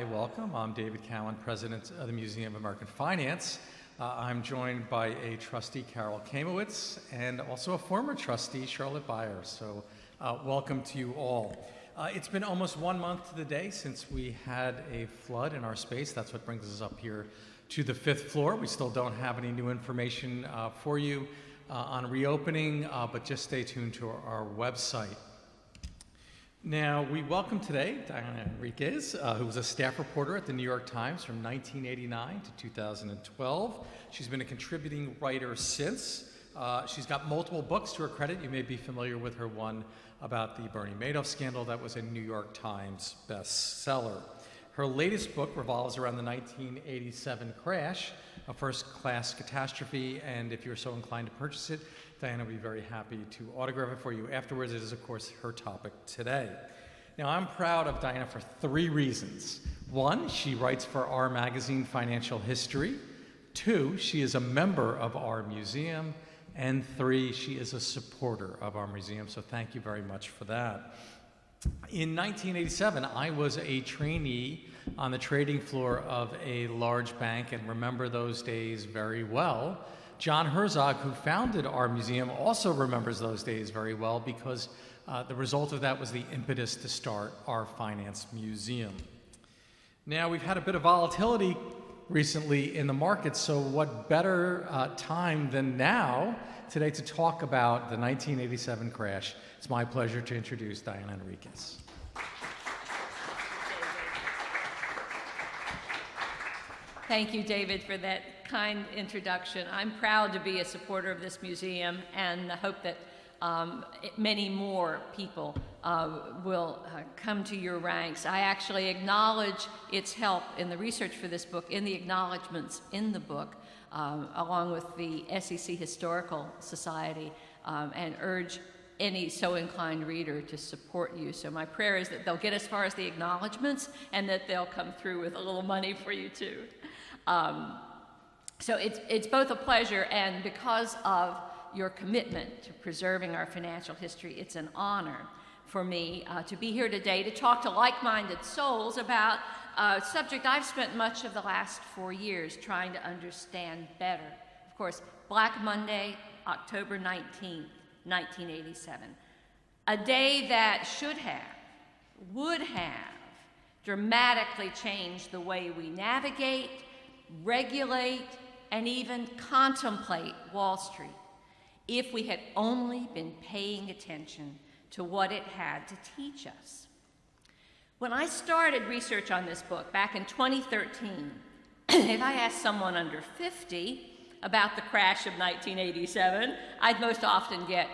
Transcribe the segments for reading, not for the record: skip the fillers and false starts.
Hi, welcome. I'm David Cowan, President of the Museum of American Finance. I'm joined by a trustee, Carol Kamowitz, and also a former trustee, Charlotte Byers. So welcome to you all. It's been almost 1 month to the day since we had a flood in our space. That's what brings us up here to the 5th floor. We still don't have any new information for you on reopening, but just stay tuned to our website. Now, we welcome today Diana Henriques, who was a staff reporter at the New York Times from 1989 to 2012. She's been a contributing writer since. She's got multiple books to her credit. You may be familiar with her one about the Bernie Madoff scandal that was a New York Times bestseller. Her latest book revolves around the 1987 crash, a first-class catastrophe, and if you're so inclined to purchase it, Diana will be very happy to autograph it for you afterwards. It is, of course, her topic today. Now, I'm proud of Diana for 3 reasons. 1, she writes for our magazine, Financial History. 2, she is a member of our museum. And 3, she is a supporter of our museum, so thank you very much for that. In 1987, I was a trainee on the trading floor of a large bank and remember those days very well. John Herzog, who founded our museum, also remembers those days very well because the result of that was the impetus to start our finance museum. Now, we've had a bit of volatility recently in the market, so what better time than now today to talk about the 1987 crash. It's my pleasure to introduce Diana Henriques. Thank you, David, for that kind introduction. I'm proud to be a supporter of this museum and I hope that many more people will come to your ranks. I actually acknowledge its help in the research for this book, in the acknowledgments in the book, along with the SEC Historical Society, and urge any so inclined reader to support you. So my prayer is that they'll get as far as the acknowledgments and that they'll come through with a little money for you too. So it's both a pleasure, and because of your commitment to preserving our financial history, it's an honor for me to be here today to talk to like-minded souls about a subject I've spent much of the last 4 years trying to understand better. Of course, Black Monday, October 19th, 1987. A day that would have dramatically changed the way we navigate, regulate, and even contemplate Wall Street if we had only been paying attention to what it had to teach us. When I started research on this book back in 2013, if I asked someone under 50 about the crash of 1987, I'd most often get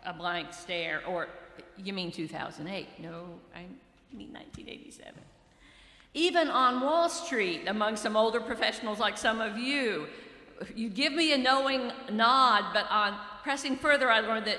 a blank stare, or, you mean 2008? No, I mean 1987. Even on Wall Street, among some older professionals like some of you, you give me a knowing nod, but on pressing further, I learned that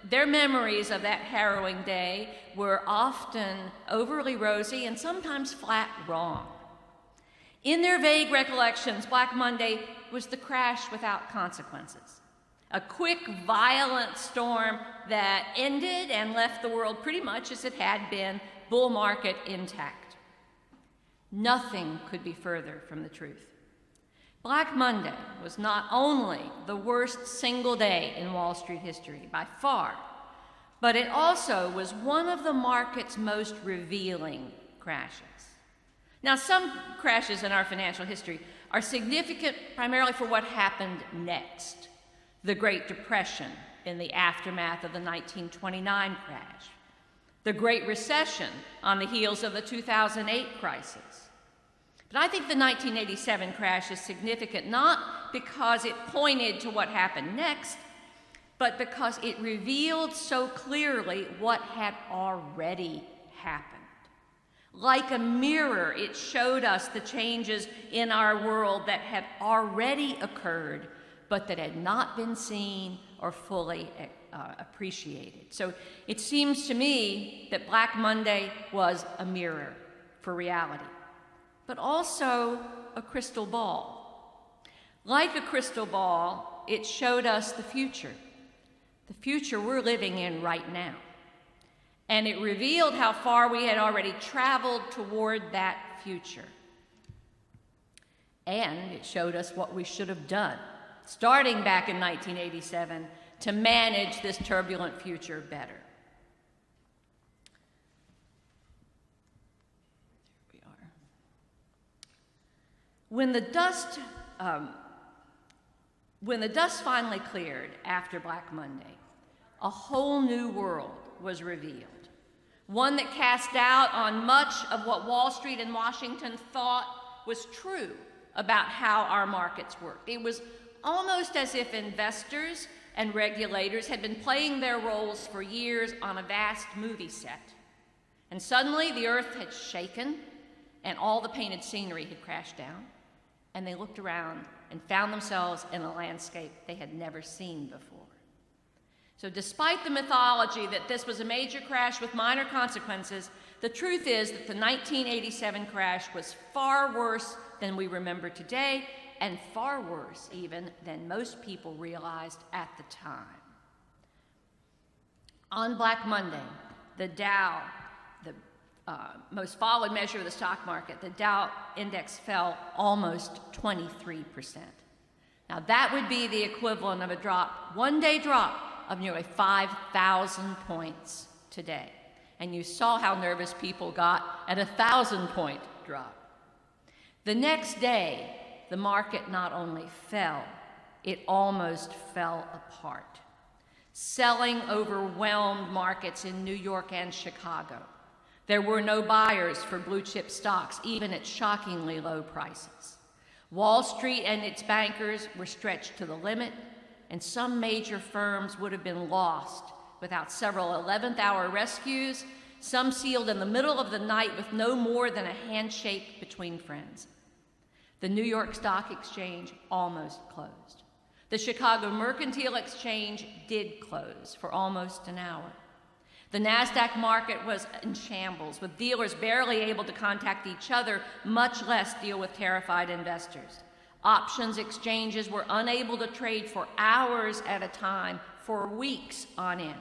their memories of that harrowing day were often overly rosy and sometimes flat wrong. In their vague recollections, Black Monday was the crash without consequences. A quick, violent storm that ended and left the world pretty much as it had been, bull market intact. Nothing could be further from the truth. Black Monday was not only the worst single day in Wall Street history by far, but it also was one of the market's most revealing crashes. Now, some crashes in our financial history are significant primarily for what happened next. The Great Depression in the aftermath of the 1929 crash. The Great Recession on the heels of the 2008 crisis. But I think the 1987 crash is significant not because it pointed to what happened next, but because it revealed so clearly what had already happened. Like a mirror, it showed us the changes in our world that had already occurred, but that had not been seen or fully appreciated. So it seems to me that Black Monday was a mirror for reality, but also a crystal ball. Like a crystal ball, it showed us the future we're living in right now. And it revealed how far we had already traveled toward that future. And it showed us what we should have done, starting back in 1987, to manage this turbulent future better. There we are. When the dust finally cleared after Black Monday, a whole new world was revealed. One that cast doubt on much of what Wall Street and Washington thought was true about how our markets worked. It was almost as if investors and regulators had been playing their roles for years on a vast movie set. And suddenly the earth had shaken and all the painted scenery had crashed down, and they looked around and found themselves in a landscape they had never seen before. So despite the mythology that this was a major crash with minor consequences, the truth is that the 1987 crash was far worse than we remember today, and far worse even than most people realized at the time. On Black Monday, the Dow, the most followed measure of the stock market, the Dow index fell almost 23%. Now that would be the equivalent of a drop, one-day drop, of nearly 5,000 points today. And you saw how nervous people got at a 1,000-point drop. The next day, the market not only fell, it almost fell apart. Selling overwhelmed markets in New York and Chicago. There were no buyers for blue-chip stocks, even at shockingly low prices. Wall Street and its bankers were stretched to the limit, and some major firms would have been lost without several 11th-hour rescues, some sealed in the middle of the night with no more than a handshake between friends. The New York Stock Exchange almost closed. The Chicago Mercantile Exchange did close for almost an hour. The NASDAQ market was in shambles, with dealers barely able to contact each other, much less deal with terrified investors. Options exchanges were unable to trade for hours at a time, for weeks on end.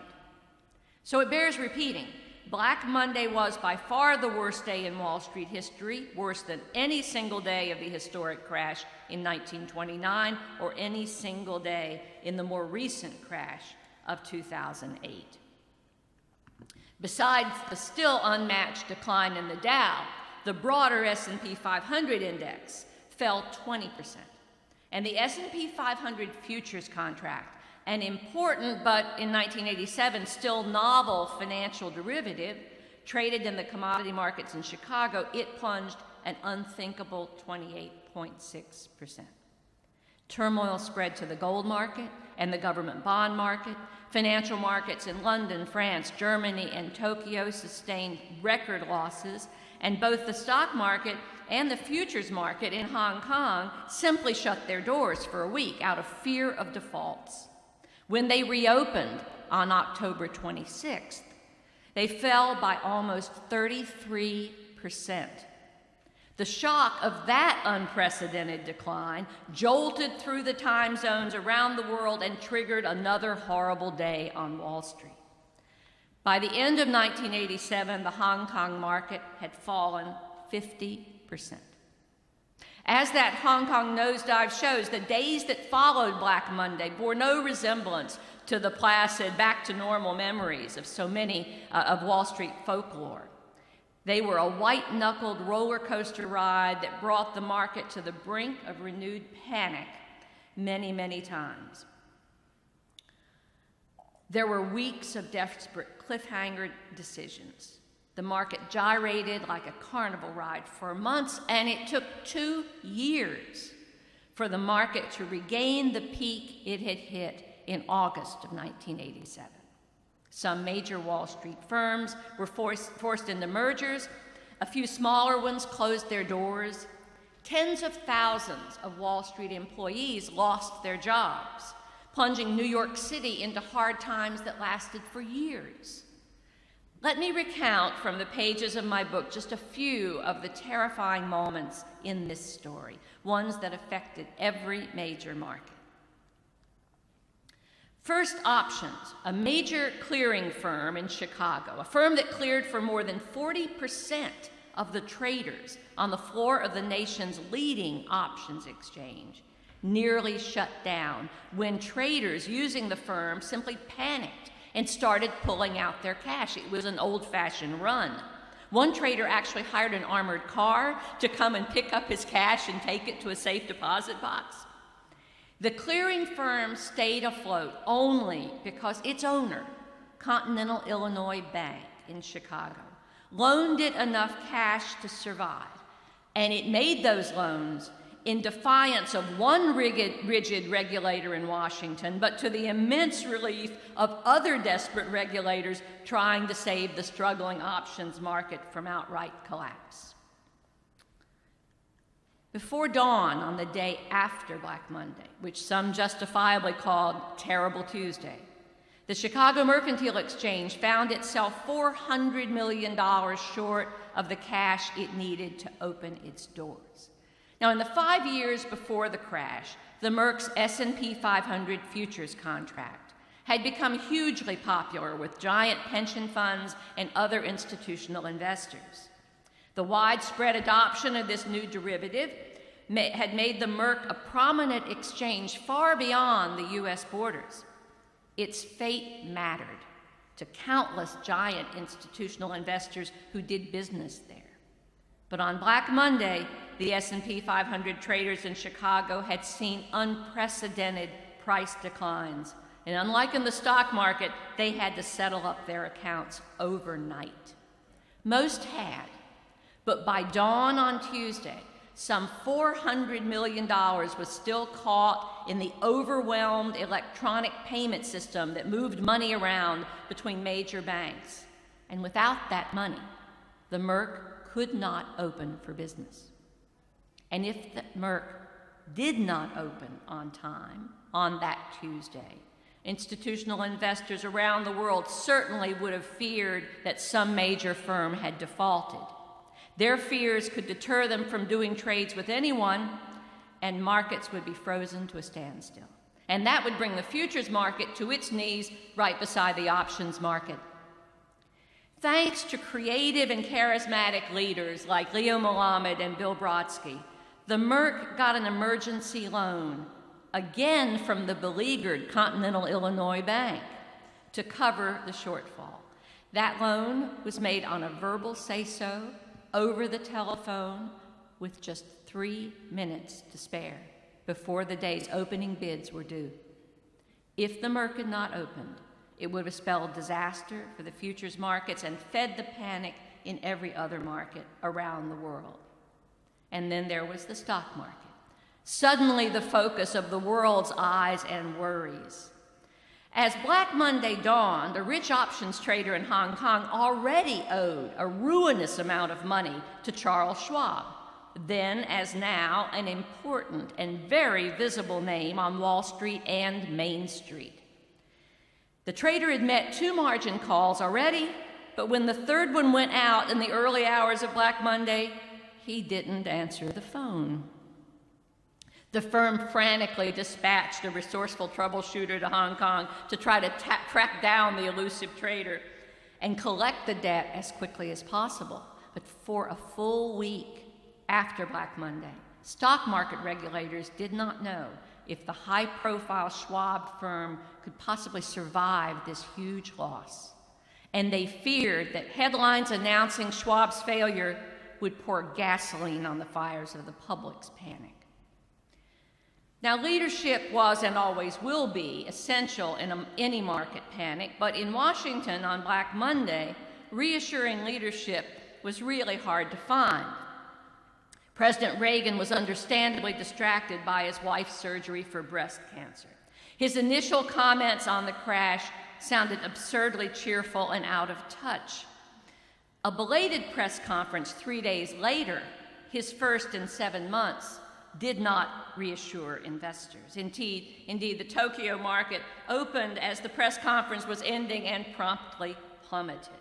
So it bears repeating. Black Monday was by far the worst day in Wall Street history, worse than any single day of the historic crash in 1929 or any single day in the more recent crash of 2008. Besides the still unmatched decline in the Dow, the broader S&P 500 index fell 20%. And the S&P 500 futures contract, an important but in 1987 still novel financial derivative, traded in the commodity markets in Chicago, it plunged an unthinkable 28.6%. Turmoil spread to the gold market and the government bond market. Financial markets in London, France, Germany, and Tokyo sustained record losses, and both the stock market and the futures market in Hong Kong simply shut their doors for a week out of fear of defaults. When they reopened on October 26th, they fell by almost 33%. The shock of that unprecedented decline jolted through the time zones around the world and triggered another horrible day on Wall Street. By the end of 1987, the Hong Kong market had fallen 50%. As that Hong Kong nosedive shows, the days that followed Black Monday bore no resemblance to the placid, back-to-normal memories of so many of Wall Street folklore. They were a white-knuckled roller coaster ride that brought the market to the brink of renewed panic many, many times. There were weeks of desperate cliffhanger decisions. The market gyrated like a carnival ride for months, and it took 2 years for the market to regain the peak it had hit in August of 1987. Some major Wall Street firms were forced into mergers. A few smaller ones closed their doors. Tens of thousands of Wall Street employees lost their jobs, plunging New York City into hard times that lasted for years. Let me recount from the pages of my book just a few of the terrifying moments in this story, ones that affected every major market. First Options, a major clearing firm in Chicago, a firm that cleared for more than 40% of the traders on the floor of the nation's leading options exchange nearly shut down when traders using the firm simply panicked and started pulling out their cash. It was an old-fashioned run. One trader actually hired an armored car to come and pick up his cash and take it to a safe deposit box. The clearing firm stayed afloat only because its owner, Continental Illinois Bank in Chicago, loaned it enough cash to survive, and it made those loans in defiance of one rigid regulator in Washington, but to the immense relief of other desperate regulators trying to save the struggling options market from outright collapse. Before dawn on the day after Black Monday, which some justifiably called Terrible Tuesday, the Chicago Mercantile Exchange found itself $400 million short of the cash it needed to open its doors. Now, in the 5 years before the crash, the Merc's S&P 500 futures contract had become hugely popular with giant pension funds and other institutional investors. The widespread adoption of this new derivative had made the Merc a prominent exchange far beyond the U.S. borders. Its fate mattered to countless giant institutional investors who did business there. But on Black Monday, the S&P 500 traders in Chicago had seen unprecedented price declines. And unlike in the stock market, they had to settle up their accounts overnight. Most had, but by dawn on Tuesday, some $400 million was still caught in the overwhelmed electronic payment system that moved money around between major banks. And without that money, the Merc could not open for business. And if the Merc did not open on time on that Tuesday, institutional investors around the world certainly would have feared that some major firm had defaulted. Their fears could deter them from doing trades with anyone, and markets would be frozen to a standstill. And that would bring the futures market to its knees right beside the options market. Thanks to creative and charismatic leaders like Leo Melamed and Bill Brodsky, the Merc got an emergency loan, again from the beleaguered Continental Illinois Bank, to cover the shortfall. That loan was made on a verbal say-so, over the telephone, with just 3 minutes to spare before the day's opening bids were due. If the Merc had not opened, it would have spelled disaster for the futures markets and fed the panic in every other market around the world. And then there was the stock market, suddenly the focus of the world's eyes and worries. As Black Monday dawned, a rich options trader in Hong Kong already owed a ruinous amount of money to Charles Schwab, then as now an important and very visible name on Wall Street and Main Street. The trader had met 2 margin calls already, but when the third one went out in the early hours of Black Monday, he didn't answer the phone. The firm frantically dispatched a resourceful troubleshooter to Hong Kong to try to track down the elusive trader and collect the debt as quickly as possible. But for a full week after Black Monday, stock market regulators did not know if the high-profile Schwab firm could possibly survive this huge loss. And they feared that headlines announcing Schwab's failure would pour gasoline on the fires of the public's panic. Now, leadership was and always will be essential in any market panic, but in Washington on Black Monday, reassuring leadership was really hard to find. President Reagan was understandably distracted by his wife's surgery for breast cancer. His initial comments on the crash sounded absurdly cheerful and out of touch. A belated press conference 3 days later, his first in 7 months, did not reassure investors. Indeed, the Tokyo market opened as the press conference was ending and promptly plummeted.